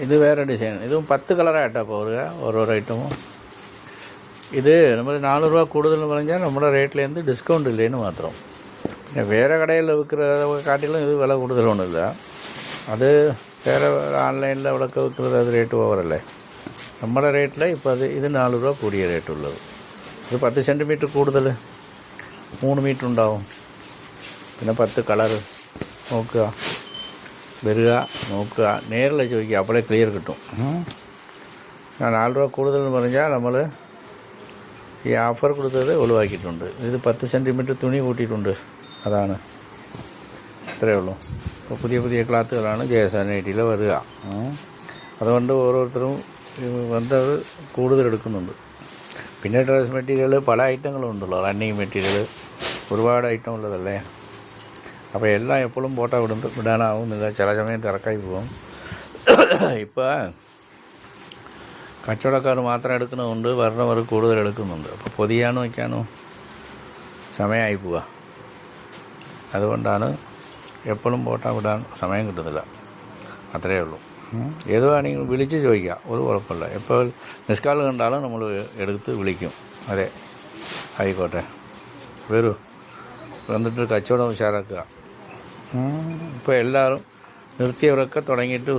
ഇത് വേറെ ഡിസൈൻ. ഇതും 10 കളറായിട്ടാണ് പോവുക ഓരോരോ ഐറ്റമും. ഇത് നമ്മൾ 4 രൂപ കൂടുതൽ പറഞ്ഞാൽ നമ്മുടെ റേറ്റിലേருந்து ഡിസ്കൗണ്ട് ഇല്ലേന്ന് മാത്രം. പിന്നെ വേറെ കടയിൽ വിൽക്കുന്നത് കാട്ടിലും ഇത് വില കൂടുതലൊന്നുമില്ല. അത് വേറെ ഓൺലൈനിൽ അവിടെയൊക്കെ വിൽക്കുന്നത് അത് റേറ്റ് ഓവറല്ലേ. നമ്മുടെ റേറ്റിൽ ഇപ്പോൾ ഇത് 4 രൂപ കൂടിയ റേറ്റുള്ളത്. ഇത് 10 സെൻറ്റിമീറ്റർ കൂടുതൽ 3 മീറ്റർ ഉണ്ടാവും. പിന്നെ 10 കളറ് നോക്കുക, വരിക, നോക്കുക, നേരിൽ ചോദിക്കുക, അപ്പോഴേ ക്ലിയർ കിട്ടും. ഞാൻ 4 രൂപ കൂടുതൽ പറഞ്ഞാൽ നമ്മൾ ഈ ഓഫർ കൊടുത്തത് ഒഴിവാക്കിയിട്ടുണ്ട്. ഇത് 10 സെൻറ്റിമീറ്റർ തുണി കൂട്ടിയിട്ടുണ്ട്, അതാണ്. ഇത്രയേ ഉള്ളൂ. ഇപ്പോൾ പുതിയ പുതിയ ക്ലാത്തുകളാണ് JS&ITയിൽ വരിക. അതുകൊണ്ട് ഓരോരുത്തരും വന്നത് കൂടുതൽ എടുക്കുന്നുണ്ട്. പിന്നെ ഡ്രസ് മെറ്റീരിയൽ പല ഐറ്റങ്ങളും ഉണ്ടല്ലോ, റണ്ണിങ് മെറ്റീരിയൽ ഒരുപാട് ഐറ്റം ഉള്ളതല്ലേ. അപ്പോൾ എല്ലാം എപ്പോഴും ഫോട്ടോ വിടാനാവുന്നില്ല, ചില സമയം തിരക്കായി പോകും. ഇപ്പോൾ കച്ചവടക്കാർ മാത്രം എടുക്കുന്നതുകൊണ്ട് വരണവർ കൂടുതൽ എടുക്കുന്നുണ്ട്. അപ്പോൾ പൊതിയാനോ വയ്ക്കാനോ സമയമായി പോവുക. അതുകൊണ്ടാണ് എപ്പോഴും ഫോട്ടോ വിടാൻ സമയം കിട്ടുന്നില്ല. അത്രയേ ഉള്ളൂ. ഏത് വേണമെങ്കിലും വിളിച്ച് ചോദിക്കുക, ഒരു കുഴപ്പമില്ല. എപ്പോൾ മിസ് കാൾ കണ്ടാലും നമ്മൾ എടുത്ത് വിളിക്കും. അതെ, ആയിക്കോട്ടെ, വരൂ, വന്നിട്ട് കച്ചവടം ഉഷാറാക്കുക. ഇപ്പോൾ എല്ലാവരും നിർത്തിയവരൊക്കെ തുടങ്ങിയിട്ട്